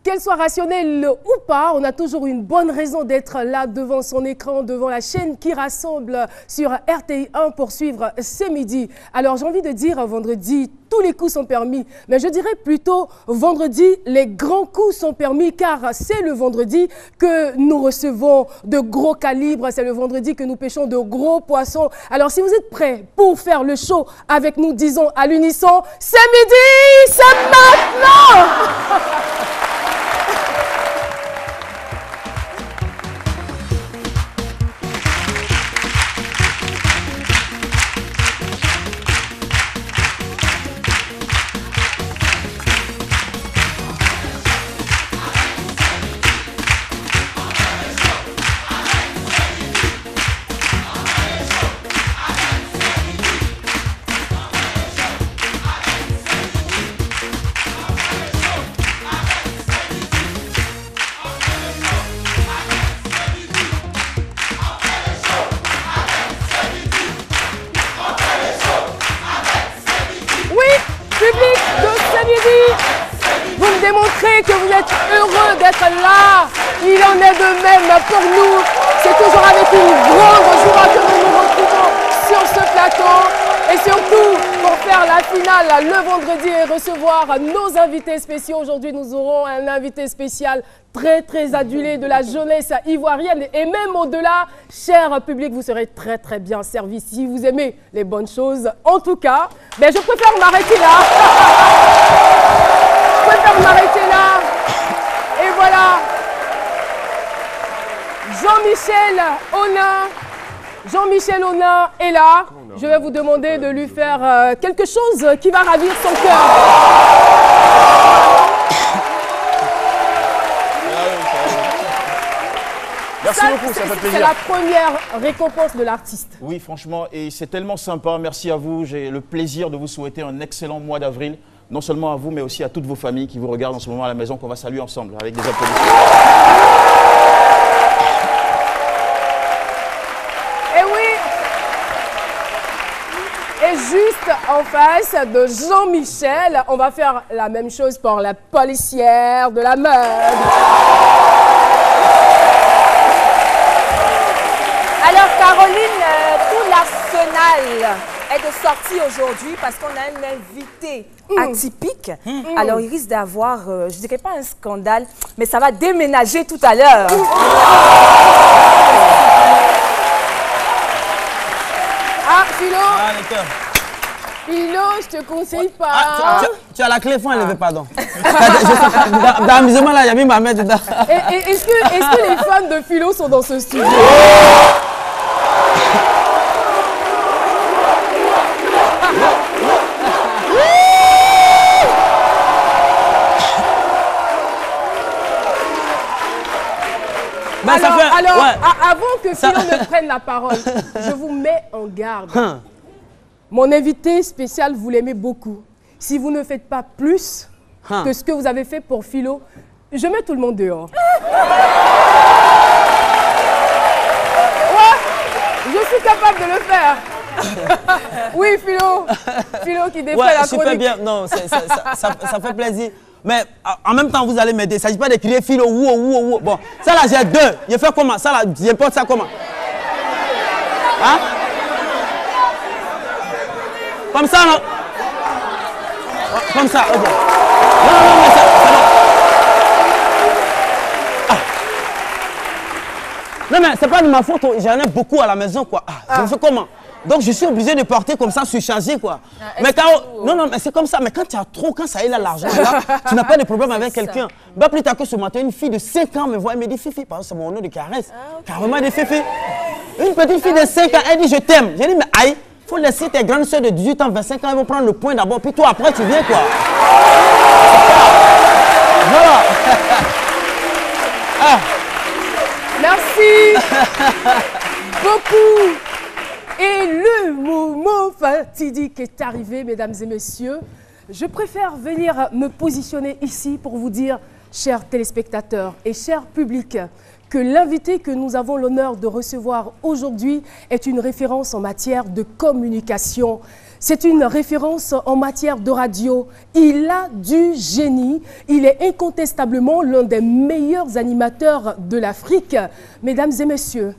Qu'elle soit rationnelle ou pas, on a toujours une bonne raison d'être là devant son écran, devant la chaîne qui rassemble sur RTI1 pour suivre ce midi. Alors j'ai envie de dire vendredi, tous les coups sont permis, mais je dirais plutôt vendredi, les grands coups sont permis car c'est le vendredi que nous recevons de gros calibres, c'est le vendredi que nous pêchons de gros poissons. Alors si vous êtes prêts pour faire le show avec nous, disons à l'unisson, c'est midi, c'est maintenant. Démontrez que vous êtes heureux d'être là. Il en est de même pour nous. C'est toujours avec une grande joie que nous nous retrouvons sur ce plateau. Et surtout, pour faire la finale le vendredi et recevoir nos invités spéciaux. Aujourd'hui, nous aurons un invité spécial très adulé de la jeunesse ivoirienne. Et même au-delà, cher public, vous serez très bien servi si vous aimez les bonnes choses. En tout cas, je préfère m'arrêter là. Je préfère m'arrêter là. Et voilà. Jean-Michel Onin est là. Je vais vous demander de lui faire quelque chose qui va ravir son cœur. Merci beaucoup, ça fait plaisir. C'est la première récompense de l'artiste. Oui, franchement, et c'est tellement sympa. Merci à vous. J'ai le plaisir de vous souhaiter un excellent mois d'avril. Non seulement à vous, mais aussi à toutes vos familles qui vous regardent en ce moment à la maison, qu'on va saluer ensemble avec des applaudissements. Et oui. Et juste en face de Jean-Michel, on va faire la même chose pour la policière de la mode. Alors Caroline, tout l'arsenal est de sortie aujourd'hui parce qu'on a un invité atypique. Alors il risque d'avoir, je dirais pas un scandale, mais ça va déménager tout à l'heure. Ah, Philo, Philo, je te conseille pas. Tu as la clé, faut enlever, pardon. Dans l'amusement, là, il y a mis ma main dedans. Est-ce que les fans de Philo sont dans ce studio? Avant que Philo ne prenne la parole, je vous mets en garde. Mon invité spécial, vous l'aimez beaucoup. Si vous ne faites pas plus que ce que vous avez fait pour Philo, je mets tout le monde dehors. Ouais, je suis capable de le faire. Oui, Philo. Philo qui défait la chronique. Super bien. Non, ça fait plaisir. Mais en même temps, vous allez m'aider. Il ne s'agit pas de crier Philo, ou. Bon, ça là, j'ai deux. Je fais comment? Ça là, j'importe ça comment? Hein? Comme ça, non? Comme ça, ok. Non, mais ça va. Ah. Non, mais c'est pas de ma faute. J'en ai beaucoup à la maison, quoi. Je fais comment? Donc je suis obligé de porter comme ça, surchargé, quoi. Mais Caro, non, mais c'est comme ça. Mais quand tu as trop, quand ça est là, l'argent, tu n'as pas de problème avec quelqu'un. Bah, plus tard que ce matin, une fille de 5 ans me voit, elle me dit Fifi, parce que c'est mon nom de caresse. Carrément des Fifi. Une petite fille de 5 ans, elle dit je t'aime. J'ai dit, mais aïe, il faut laisser tes grandes soeurs de 18 ans, 25 ans, elles vont prendre le point d'abord, puis toi après tu viens, quoi. Voilà. Merci beaucoup. Et le moment fatidique est arrivé, mesdames et messieurs. Je préfère venir me positionner ici pour vous dire, chers téléspectateurs et chers publics, que l'invité que nous avons l'honneur de recevoir aujourd'hui est une référence en matière de communication. C'est une référence en matière de radio. Il a du génie. Il est incontestablement l'un des meilleurs animateurs de l'Afrique. Mesdames et messieurs,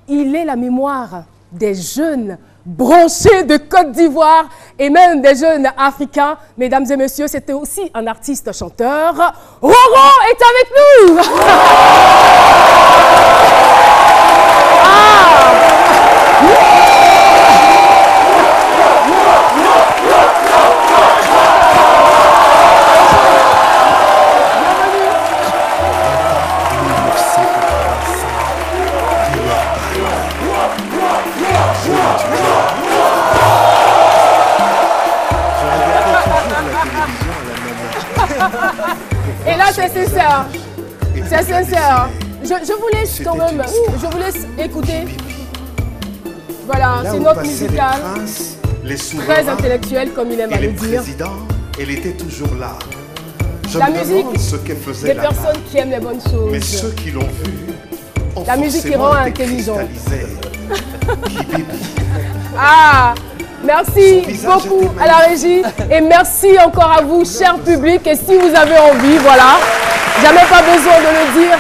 il est la mémoire des jeunes branchés de Côte d'Ivoire et même des jeunes africains. Mesdames et messieurs, c'était aussi un artiste chanteur. Roro est avec nous. Et là, c'est sincère. C'est sincère. Je vous laisse quand même, je vous laisse écouter. Voilà, c'est notre musical. Très intellectuel, comme il aime à le dire. Elle était toujours là. La musique des personnes qui aiment les bonnes choses. Mais ceux qui l'ont vu ont la musique qui rend intelligent. Ah, merci beaucoup à la régie et merci encore à vous, cher public. Et si vous avez envie, voilà, jamais pas besoin de le dire.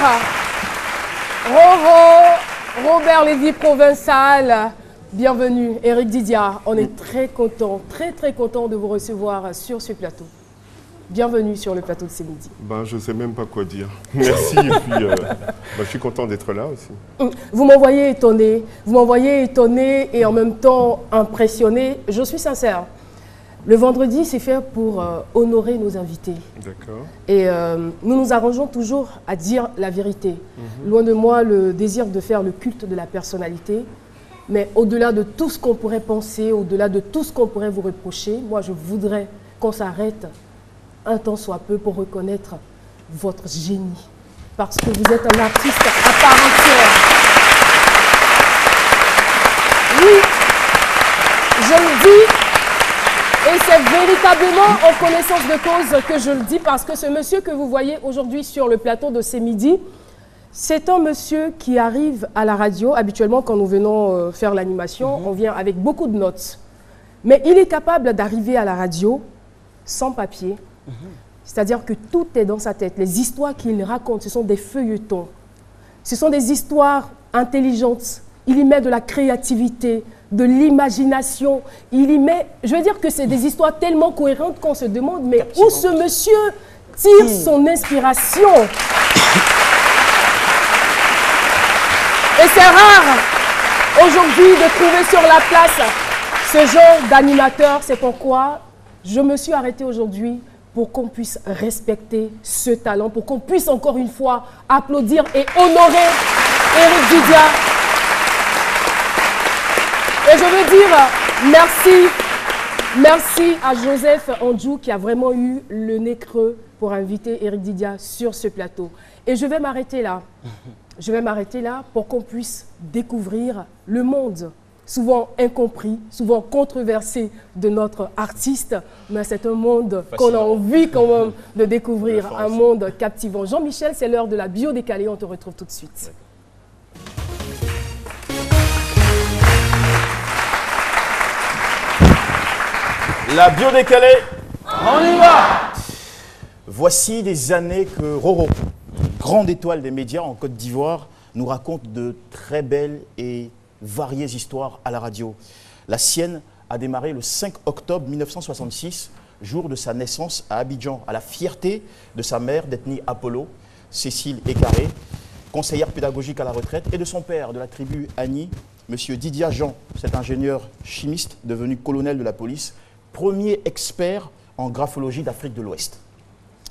Roro, Robert Lévy Provençal, bienvenue. Eric Didia, on est très content de vous recevoir sur ce plateau. Bienvenue sur le plateau de ce midi. Ben, je ne sais même pas quoi dire. Merci et puis je suis content d'être là aussi. Vous m'envoyez étonné et en même temps impressionné. Je suis sincère. Le vendredi, c'est fait pour honorer nos invités. D'accord. Et nous nous arrangeons toujours à dire la vérité. Loin de moi le désir de faire le culte de la personnalité. Mais au-delà de tout ce qu'on pourrait penser, au-delà de tout ce qu'on pourrait vous reprocher, moi je voudrais qu'on s'arrête un temps soit peu pour reconnaître votre génie. Parce que vous êtes un artiste à part entière. Oui, je le dis, et c'est véritablement en connaissance de cause que je le dis, parce que ce monsieur que vous voyez aujourd'hui sur le plateau de ce midi, c'est un monsieur qui arrive à la radio. Habituellement, quand nous venons faire l'animation, on vient avec beaucoup de notes. Mais il est capable d'arriver à la radio sans papier. C'est-à-dire que tout est dans sa tête. Les histoires qu'il raconte, ce sont des feuilletons. Ce sont des histoires intelligentes. Il y met de la créativité, de l'imagination. Il y met... Je veux dire que c'est des histoires tellement cohérentes qu'on se demande, mais où ce monsieur tire son inspiration? Et c'est rare aujourd'hui de trouver sur la place ce genre d'animateur. C'est pourquoi je me suis arrêtée aujourd'hui pour qu'on puisse respecter ce talent, pour qu'on puisse encore une fois applaudir et honorer Eric Didia. Et je veux dire merci à Joseph Andjou qui a vraiment eu le nez creux pour inviter Eric Didia sur ce plateau. Et je vais m'arrêter là. Je vais m'arrêter là pour qu'on puisse découvrir le monde, souvent incompris, souvent controversé de notre artiste, mais c'est un monde qu'on a envie quand même de découvrir, un monde captivant. Jean-Michel, c'est l'heure de la bio décalée, on te retrouve tout de suite. La bio décalée, On y va. voici des années que Roro, grande étoile des médias en Côte d'Ivoire, nous raconte de très belles et variées histoires à la radio. La sienne a démarré le 5 octobre 1966, jour de sa naissance à Abidjan, à la fierté de sa mère d'ethnie Apollo, Cécile Écaré, conseillère pédagogique à la retraite, et de son père de la tribu Agni, M. Didia Jean, cet ingénieur chimiste devenu colonel de la police, premier expert en graphologie d'Afrique de l'Ouest.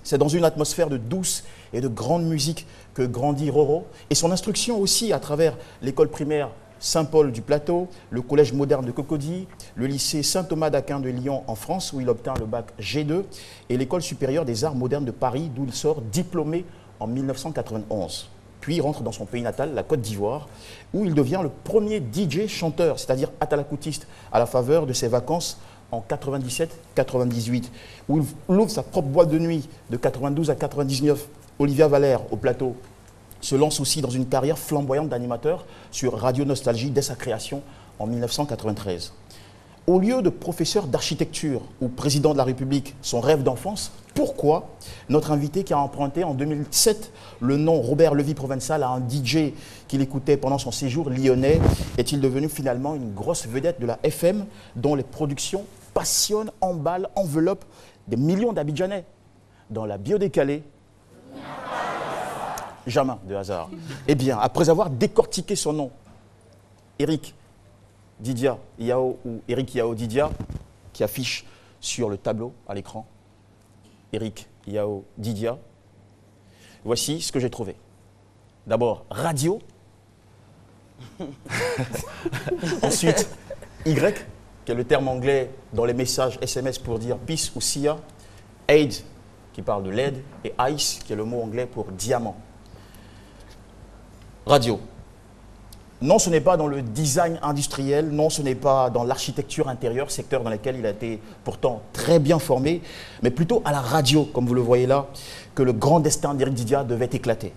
C'est dans une atmosphère de douce et de grande musique que grandit Roro, et son instruction aussi à travers l'école primaire Saint-Paul du Plateau, le collège moderne de Cocody, le lycée Saint-Thomas d'Aquin de Lyon en France, où il obtint le bac G2, et l'école supérieure des arts modernes de Paris, d'où il sort diplômé en 1991. Puis il rentre dans son pays natal, la Côte d'Ivoire, où il devient le premier DJ chanteur, c'est-à-dire atalakoutiste, à la faveur de ses vacances en 97-98, où il ouvre sa propre boîte de nuit de 92 à 99, Olivia Valère au Plateau. se lance aussi dans une carrière flamboyante d'animateur sur Radio Nostalgie dès sa création en 1993. Au lieu de professeur d'architecture ou président de la République, son rêve d'enfance, pourquoi notre invité qui a emprunté en 2007 le nom Robert Lévy-Provençal à un DJ qu'il écoutait pendant son séjour lyonnais est-il devenu finalement une grosse vedette de la FM dont les productions passionnent, emballent, enveloppent des millions d'Abidjanais? Dans la bio décalée, jamais de hasard. Eh bien, après avoir décortiqué son nom, Eric Didia Yao ou Eric Yao Didia, qui affiche sur le tableau à l'écran, Eric Yao Didia, voici ce que j'ai trouvé. D'abord, radio. Ensuite, Y, qui est le terme anglais dans les messages SMS pour dire peace ou sia. Aid, qui parle de l'aide. Et ice, qui est le mot anglais pour diamant. Radio. Non, ce n'est pas dans le design industriel, non, ce n'est pas dans l'architecture intérieure, secteur dans lequel il a été pourtant très bien formé, mais plutôt à la radio, comme vous le voyez là, que le grand destin d'Eric Didia devait éclater.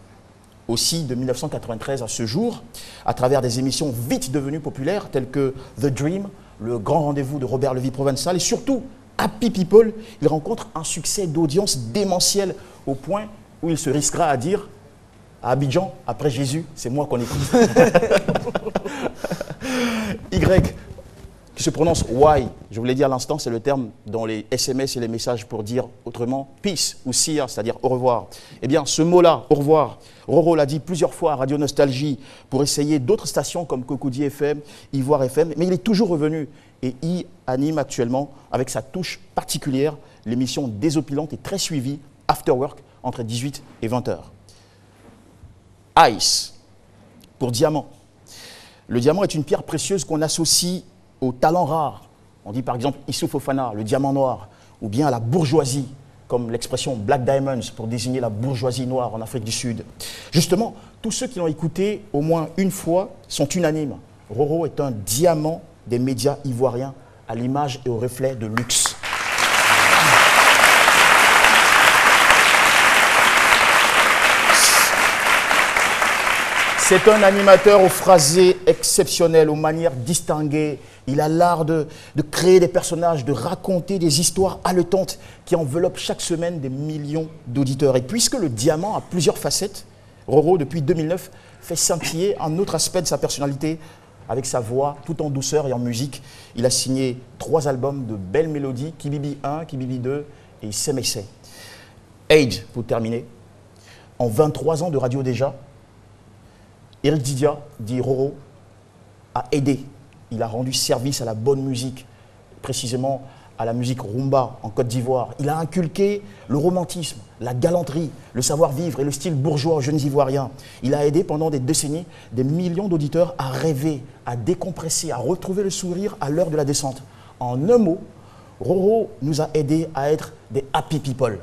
Aussi, de 1993 à ce jour, à travers des émissions vite devenues populaires, telles que The Dream, le grand rendez-vous de Robert Lévy-Provençal, et surtout Happy People, il rencontre un succès d'audience démentiel au point où il se risquera à dire à Abidjan, après Jésus, c'est moi qu'on écoute. Y, qui se prononce Y, je vous l'ai dit à l'instant, c'est le terme dans les SMS et les messages pour dire autrement peace ou sia, c'est-à-dire au revoir. Eh bien, ce mot-là, au revoir, Roro l'a dit plusieurs fois à Radio Nostalgie pour essayer d'autres stations comme Cocody FM, Ivoire FM, mais il est toujours revenu et y anime actuellement, avec sa touche particulière, l'émission désopilante et très suivie After Work entre 18 et 20 h. Ice, pour diamant. Le diamant est une pierre précieuse qu'on associe aux talents rares. On dit par exemple Issou Fofana, le diamant noir, ou bien à la bourgeoisie, comme l'expression Black Diamonds pour désigner la bourgeoisie noire en Afrique du Sud. Justement, tous ceux qui l'ont écouté au moins une fois sont unanimes. Roro est un diamant des médias ivoiriens à l'image et au reflet de luxe. C'est un animateur aux phrasés exceptionnels, aux manières distinguées. Il a l'art de créer des personnages, de raconter des histoires haletantes qui enveloppent chaque semaine des millions d'auditeurs. Et puisque le diamant a plusieurs facettes, Roro, depuis 2009, fait scintiller un autre aspect de sa personnalité avec sa voix, tout en douceur et en musique. Il a signé 3 albums de belles mélodies, Kibibi 1, Kibibi 2 et Semese. Age, pour terminer. En 23 ans de radio déjà, Eric Didia, dit Roro, a aidé. Il a rendu service à la bonne musique, précisément à la musique rumba en Côte d'Ivoire. Il a inculqué le romantisme, la galanterie, le savoir-vivre et le style bourgeois aux jeunes Ivoiriens. Il a aidé pendant des décennies des millions d'auditeurs à rêver, à décompresser, à retrouver le sourire à l'heure de la descente. En un mot, Roro nous a aidés à être des happy people.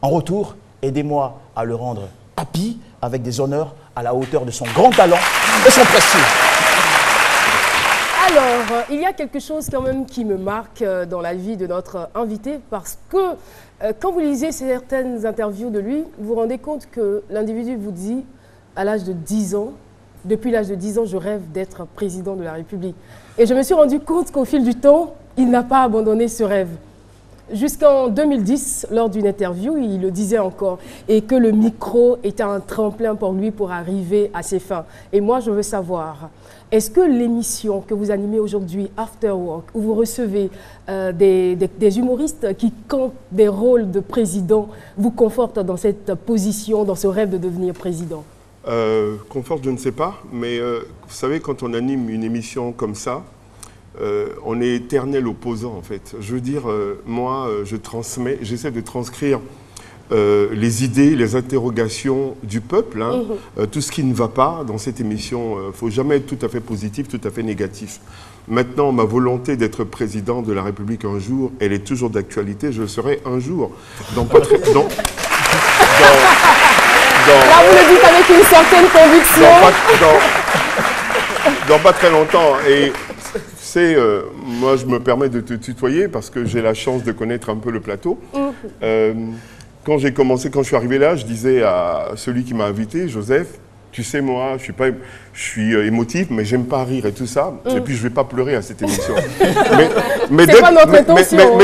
En retour, aidez-moi à le rendre happy avec des honneurs à la hauteur de son grand talent et son prestige. Alors, il y a quelque chose quand même qui me marque dans la vie de notre invité parce que quand vous lisez certaines interviews de lui, vous vous rendez compte que l'individu vous dit à l'âge de 10 ans, depuis l'âge de 10 ans, je rêve d'être président de la République. Et je me suis rendu compte qu'au fil du temps, il n'a pas abandonné ce rêve. Jusqu'en 2010, lors d'une interview, il le disait encore, et que le micro était un tremplin pour lui pour arriver à ses fins. Et moi, je veux savoir, est-ce que l'émission que vous animez aujourd'hui, After Work, où vous recevez des humoristes qui cantent des rôles de président, vous conforte dans cette position, dans ce rêve de devenir président? Conforte, je ne sais pas, mais vous savez, quand on anime une émission comme ça, on est éternel opposant en fait. Je veux dire, moi, je transmets, j'essaie de transcrire les idées, les interrogations du peuple, hein, tout ce qui ne va pas dans cette émission. Il ne faut jamais être tout à fait positif, tout à fait négatif. Maintenant, ma volonté d'être président de la République un jour, elle est toujours d'actualité. Je le serai un jour. Là, vous le dites avec une certaine conviction. Dans pas très longtemps. Et moi, je me permets de te tutoyer parce que j'ai la chance de connaître un peu le plateau. quand j'ai commencé, quand je suis arrivé là, je disais à celui qui m'a invité, Joseph, tu sais, moi, je suis émotif, mais j'aime pas rire et tout ça. Et puis, je vais pas pleurer à cette émission. mais c'est pas notre intention.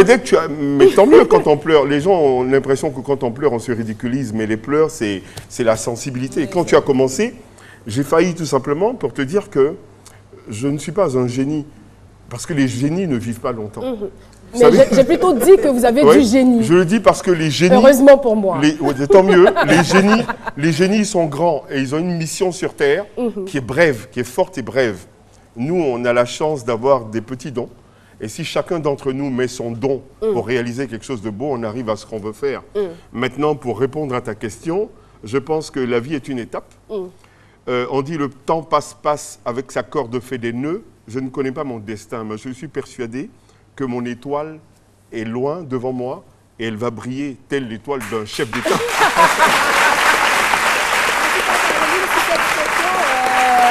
Mais tant mieux quand on pleure. Les gens ont l'impression que quand on pleure, on se ridiculise. Mais les pleurs, c'est la sensibilité. Et quand tu as commencé, j'ai failli tout simplement pour te dire que je ne suis pas un génie. Parce que les génies ne vivent pas longtemps. Mais j'ai plutôt dit que vous avez du génie. Je le dis parce que les génies... Heureusement pour moi. Tant mieux. Les génies sont grands et ils ont une mission sur Terre qui est brève, qui est forte et brève. Nous, on a la chance d'avoir des petits dons. Et si chacun d'entre nous met son don pour réaliser quelque chose de beau, on arrive à ce qu'on veut faire. Maintenant, pour répondre à ta question, je pense que la vie est une étape. On dit le temps passe avec sa corde fait des nœuds. Je ne connais pas mon destin, mais je suis persuadé que mon étoile est loin devant moi et elle va briller telle l'étoile d'un chef d'État.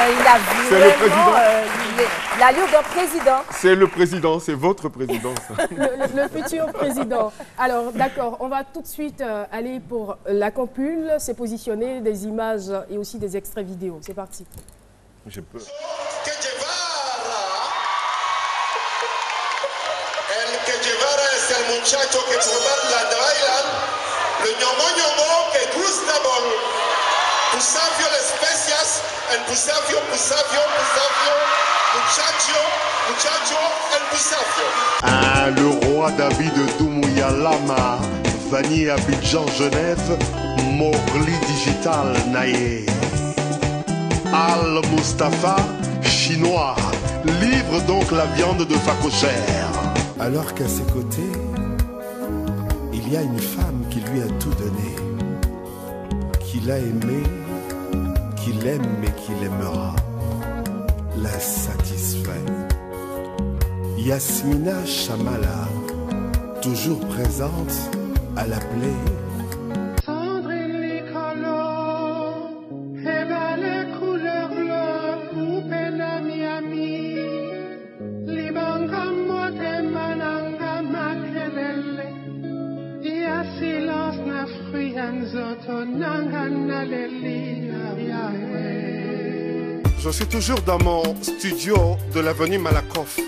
Il a vraiment l'allure d'un président. C'est le président, c'est votre président. Ça. Le futur président. Alors, d'accord, on va tout de suite aller pour la compule, c'est positionner des images et aussi des extraits vidéo. C'est parti. J'ai peur. Que Guevara es el muchacho que la bailan, le ñomo que gusta bon, Pusavio las especias, el Pusavio, muchacho, el Pusavio. Ah, le roi David Doumbouya Lama, Vanille Abidjan Genève, Morli Digital Naye. Al Mustafa, chinois, livre donc la viande de Facochère. Alors qu'à ses côtés, il y a une femme qui lui a tout donné, qu'il a aimé, qu'il aime et qu'il aimera, la satisfait. Yasmina Chamala, toujours présente à la plaie. Je suis toujours dans mon studio de l'avenue Malakoff,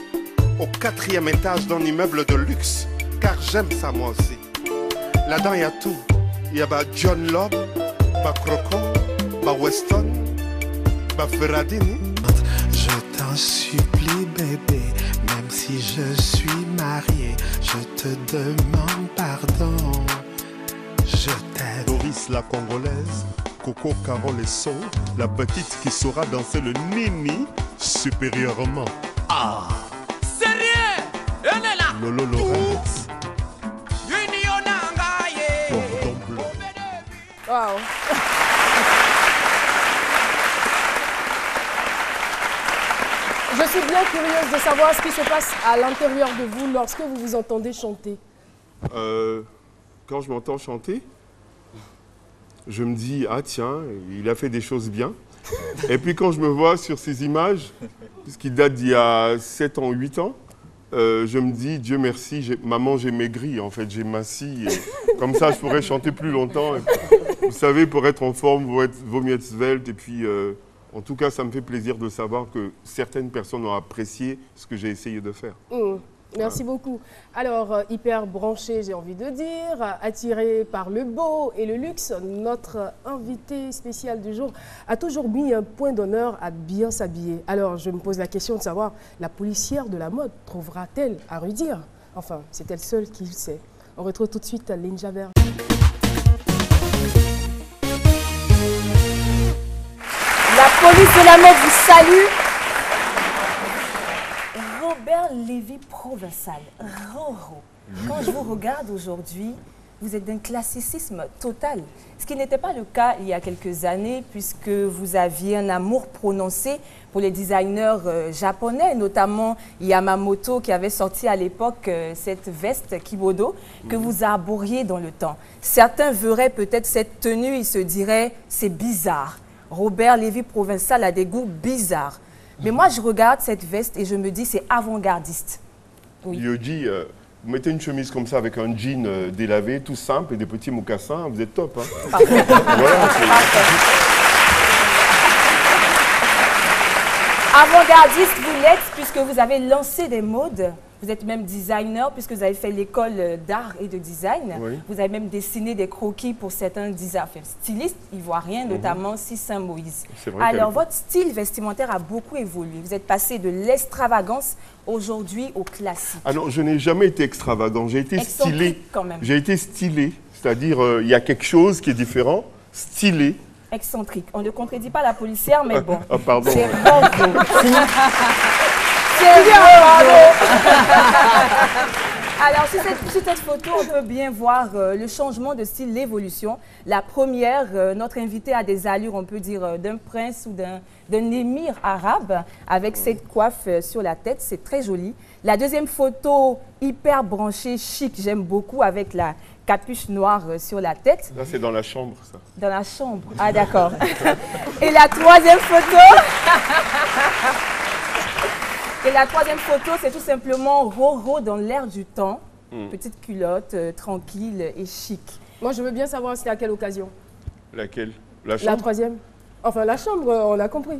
au 4e étage d'un immeuble de luxe, car j'aime ça moi aussi. Là-dedans, il y a tout. Il y a John Lobb, Croco, Weston, Ferradini. Je t'en supplie, bébé, même si je suis marié, je te demande pardon. Je t'aime. Doris la Congolaise, Coco Carole et Son, la petite qui saura danser le nini supérieurement. Ah! Sérieux? On est là! Lolo Lorenz. Cordon bleu. Wow. Je suis bien curieuse de savoir ce qui se passe à l'intérieur de vous lorsque vous vous entendez chanter. Quand je m'entends chanter, je me dis, ah tiens, il a fait des choses bien. Et puis quand je me vois sur ces images, puisqu'il date d'il y a 7 ans, 8 ans, je me dis, Dieu merci, maman, j'ai maigri, en fait, j'ai massi. Comme ça, je pourrais chanter plus longtemps. Vous savez, pour être en forme, vaut mieux être svelte. Et puis, en tout cas, ça me fait plaisir de savoir que certaines personnes ont apprécié ce que j'ai essayé de faire. Merci beaucoup. Alors, hyper branché, j'ai envie de dire, attiré par le beau et le luxe, notre invité spécial du jour a toujours mis un point d'honneur à bien s'habiller. Alors, je me pose la question de savoir, la policière de la mode trouvera-t-elle à redire? Enfin, c'est elle seule qui le sait. On retrouve tout de suite Lynn Javert. La police de la mode vous salue. Robert Lévy Provençal, Roro. Quand je vous regarde aujourd'hui, vous êtes d'un classicisme total. Ce qui n'était pas le cas il y a quelques années, puisque vous aviez un amour prononcé pour les designers japonais, notamment Yamamoto, qui avait sorti à l'époque cette veste Kibodo que vous arboriez dans le temps. Certains verraient peut-être cette tenue, ils se diraient « c'est bizarre ». Robert Lévy Provençal a des goûts bizarres. Mais moi, je regarde cette veste et je me dis c'est avant-gardiste. Oui. Yoji, Vous mettez une chemise comme ça avec un jean délavé, tout simple, et des petits mocassins, vous êtes top. Hein. Voilà, avant-gardiste, vous l'êtes puisque vous avez lancé des modes. Vous êtes même designer puisque vous avez fait l'école d'art et de design. Oui. Vous avez même dessiné des croquis pour certains stylistes ivoiriens, notamment Saint-Moïse. Alors, votre style vestimentaire a beaucoup évolué. Vous êtes passé de l'extravagance aujourd'hui au classique. Ah non, je n'ai jamais été extravagant. J'ai été stylé. Quand même. J'ai été stylé. C'est-à-dire, il y a quelque chose qui est différent, stylé. Excentrique. On ne contredit pas la policière, mais bon. Ah, pardon. C'est bon. Alors, sur cette photo, on peut bien voir le changement de style, l'évolution. La première, notre invité a des allures, on peut dire, d'un prince ou d'un émir arabe, avec cette coiffe sur la tête. C'est très joli. La deuxième photo, hyper branchée, chic, j'aime beaucoup, avec la capuche noire sur la tête. Là, c'est dans la chambre, ça. Dans la chambre. Ah, d'accord. Et la troisième photo... Et la troisième photo, c'est tout simplement Roro dans l'air du temps. Petite culotte, tranquille et chic. Moi, je veux bien savoir c'est à quelle occasion. Laquelle? La chambre? La troisième. Enfin, la chambre, on a compris.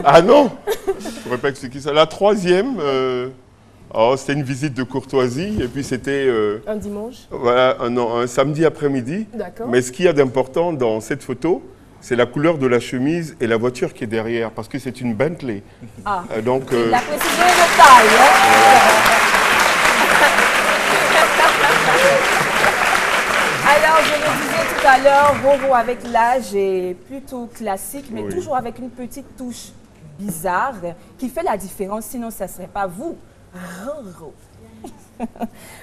Ah non, je ne pourrais pas expliquer ça. La troisième, c'était une visite de courtoisie et puis c'était... un dimanche? Voilà, un samedi après-midi. D'accord. Mais ce qu'il y a d'important dans cette photo, c'est la couleur de la chemise et la voiture qui est derrière, parce que c'est une Bentley. Ah, donc, la précision de taille. Alors, je le disais tout à l'heure, Roro avec l'âge est plutôt classique, mais toujours avec une petite touche bizarre qui fait la différence, sinon ça ne serait pas vous, Roro.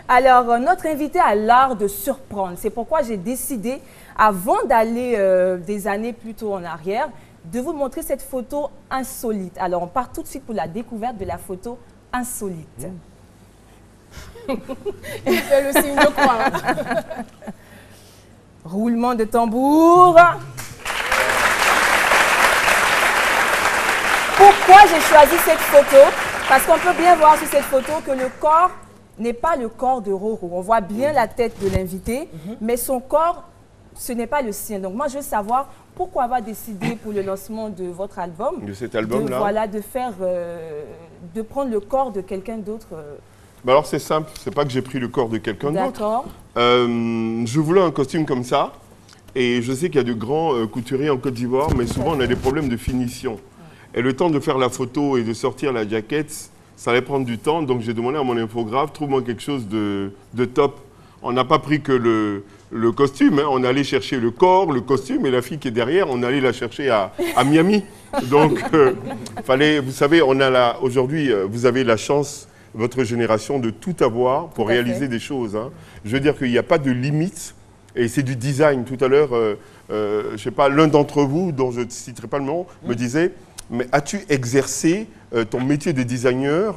Alors, notre invité a l'art de surprendre. C'est pourquoi j'ai décidé, avant d'aller des années plus tôt en arrière, de vous montrer cette photo insolite. Alors, on part tout de suite pour la découverte de la photo insolite. Il fait le signe de croix. Roulement de tambour. Pourquoi j'ai choisi cette photo? Parce qu'on peut bien voir sur cette photo que le corps n'est pas le corps de Roro. On voit bien la tête de l'invité, mais son corps, ce n'est pas le sien. Donc moi, je veux savoir pourquoi avoir décidé pour le lancement de votre album, de cet album-là, voilà, de prendre le corps de quelqu'un d'autre. Ben alors c'est simple, c'est pas que j'ai pris le corps de quelqu'un d'autre. D'accord. Je voulais un costume comme ça, et je sais qu'il y a de grands couturiers en Côte d'Ivoire, mais souvent on a des problèmes de finition. Et le temps de faire la photo et de sortir la jaquette, ça allait prendre du temps, donc j'ai demandé à mon infographe, trouve-moi quelque chose de top. On n'a pas pris que le costume, hein. On allait chercher le corps, le costume, et la fille qui est derrière, on allait la chercher à Miami. Donc, fallait, vous savez, aujourd'hui, vous avez la chance, votre génération, de tout avoir pour réaliser des choses. Hein. Je veux dire qu'il n'y a pas de limite, et c'est du design. Tout à l'heure, je ne sais pas, l'un d'entre vous, dont je ne citerai pas le nom, me disait, mais as-tu exercé ton métier de designer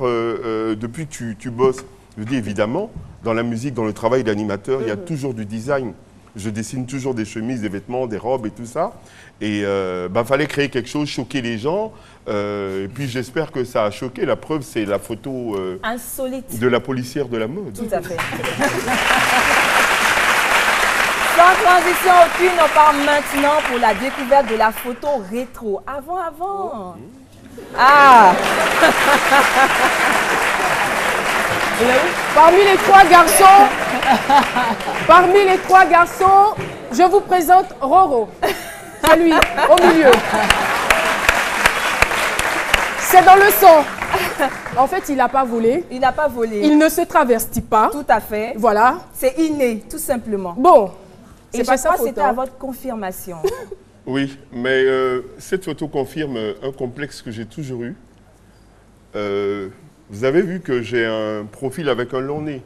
depuis que tu bosses? Je dis évidemment, dans la musique, dans le travail d'animateur, il y a toujours du design. Je dessine toujours des chemises, des vêtements, des robes et tout ça. Et fallait créer quelque chose, choquer les gens. Et puis j'espère que ça a choqué. La preuve, c'est la photo insolite de la policière de la mode. Tout à fait. Sans transition aucune, on part maintenant pour la découverte de la photo rétro. Avant. Ah. Parmi les trois garçons, je vous présente Roro. C'est lui, au milieu. C'est dans le sang. En fait, il n'a pas volé. Il n'a pas volé. Il ne se travestit pas. Tout à fait. Voilà. C'est inné, tout simplement. Bon. Et je crois que c'était à votre confirmation. Oui, mais cette photo confirme un complexe que j'ai toujours eu. Vous avez vu que j'ai un profil avec un long nez.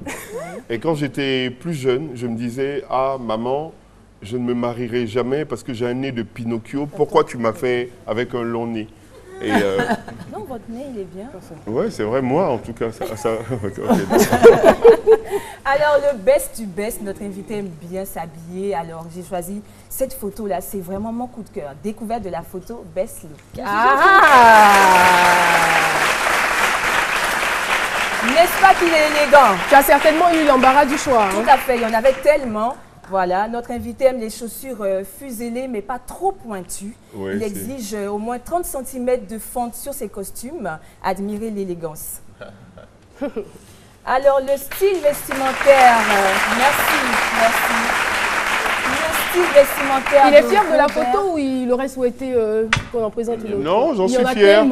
Et quand j'étais plus jeune, je me disais, ah maman, je ne me marierai jamais parce que j'ai un nez de Pinocchio. Pourquoi tu m'as fait avec un long nez? Et non, votre nez, il est bien. Oui, c'est vrai, moi en tout cas. Alors, le best du best, notre invité aime bien s'habiller. Alors, j'ai choisi cette photo-là. C'est vraiment mon coup de cœur. Découverte de la photo Best Look. N'est-ce pas qu'il est élégant? Tu as certainement eu l'embarras du choix. Hein. Tout à fait, il y en avait tellement. Voilà, notre invité aime les chaussures fuselées, mais pas trop pointues. Ouais, il exige au moins 30 cm de fente sur ses costumes. Admirez l'élégance. Alors, le style vestimentaire, merci. Le style vestimentaire. Il est fier de la Robert. photo ou il aurait souhaité qu'on en présente une autre? Non, j'en suis fier.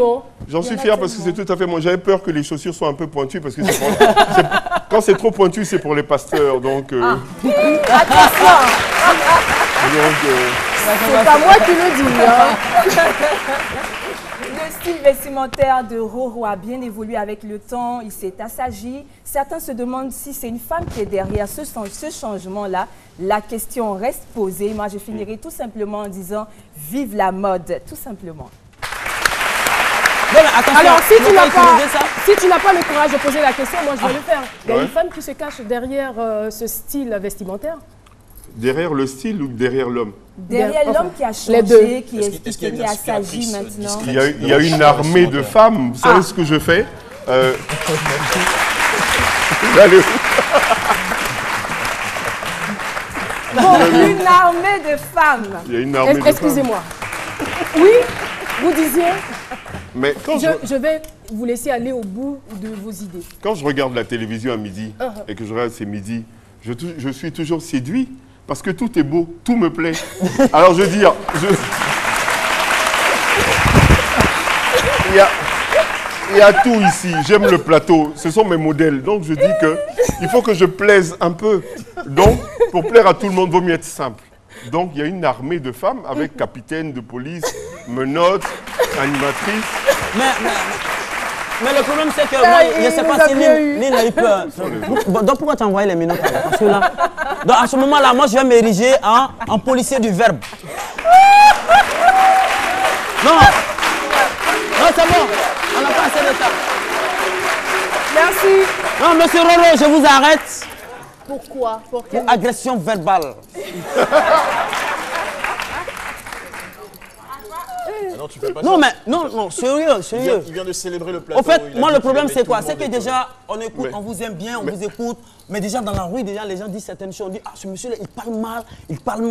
J'en suis fier parce que c'est tout à fait moi. J'avais peur que les chaussures soient un peu pointues parce que quand c'est trop pointu, c'est pour les pasteurs. Donc, Attention. C'est pas moi qui le dis. Hein. Le style vestimentaire de Roro a bien évolué avec le temps, il s'est assagi. Certains se demandent si c'est une femme qui est derrière ce changement-là. La question reste posée. Moi, je finirai tout simplement en disant « Vive la mode », tout simplement. Non, mais attention, alors, si tu n'as pas le courage de poser la question, moi, je vais le faire. Il y a une femme qui se cache derrière ce style vestimentaire. derrière le style ou derrière l'homme? Derrière l'homme qui a les deux. changé, qui a s'agit maintenant. Il y a une armée de femmes. Vous savez ce que je fais? Allez. Bon, une armée de femmes. Il y a une armée de femmes. Excusez-moi. Oui, vous disiez. Mais quand je vais vous laisser aller au bout de vos idées. Quand je regarde la télévision à midi et que je regarde ces midis, je suis toujours séduit parce que tout est beau, tout me plaît. Alors je veux dire, il y a tout ici. J'aime le plateau. Ce sont mes modèles. Donc je dis qu'il faut que je plaise un peu. Donc pour plaire à tout le monde, il vaut mieux être simple. Donc il y a une armée de femmes avec capitaine de police, menottes, animatrice. Mais le problème, c'est que moi, je ne sais pas si Lille a eu peur. Donc, pourquoi tu as envoyé les menottes? Parce que là, donc, à ce moment-là, moi, je vais m'ériger en policier du verbe. Non, c'est bon. On n'a pas assez de temps. Merci. Non, monsieur Roro, je vous arrête. Pourquoi? Pour agression verbale. Non, tu fais pas Non, ça. mais non, sérieux. Il vient de célébrer le plateau. Au fait, il a moi, dit le qu'il problème, aimait c'est tout quoi? le C'est monde que et déjà, on écoute, Mais- on vous aime bien, on vous écoute. Mais déjà, dans la rue, déjà, les gens disent certaines choses. On dit, ah, ce monsieur-là, il parle mal.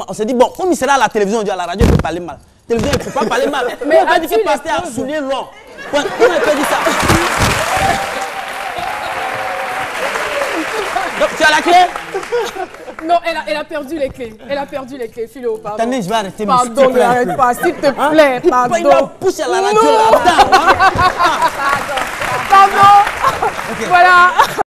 On s'est dit, bon, comme il sera à la télévision, on dit à la radio, il peut parler mal. La télévision, il ne peut pas parler mal. Mais on a dit que pasteur a souligné long. Comment il peut dire ça? Donc, tu as la clé? Non, elle a perdu les clés. Elle a perdu les clés, Philo, pardon. Attendez, je vais arrêter. Pardon, n'arrête pas, s'il te plaît, pardon. Il m'a poussé à la radio là-dedans. Pardon. Voilà.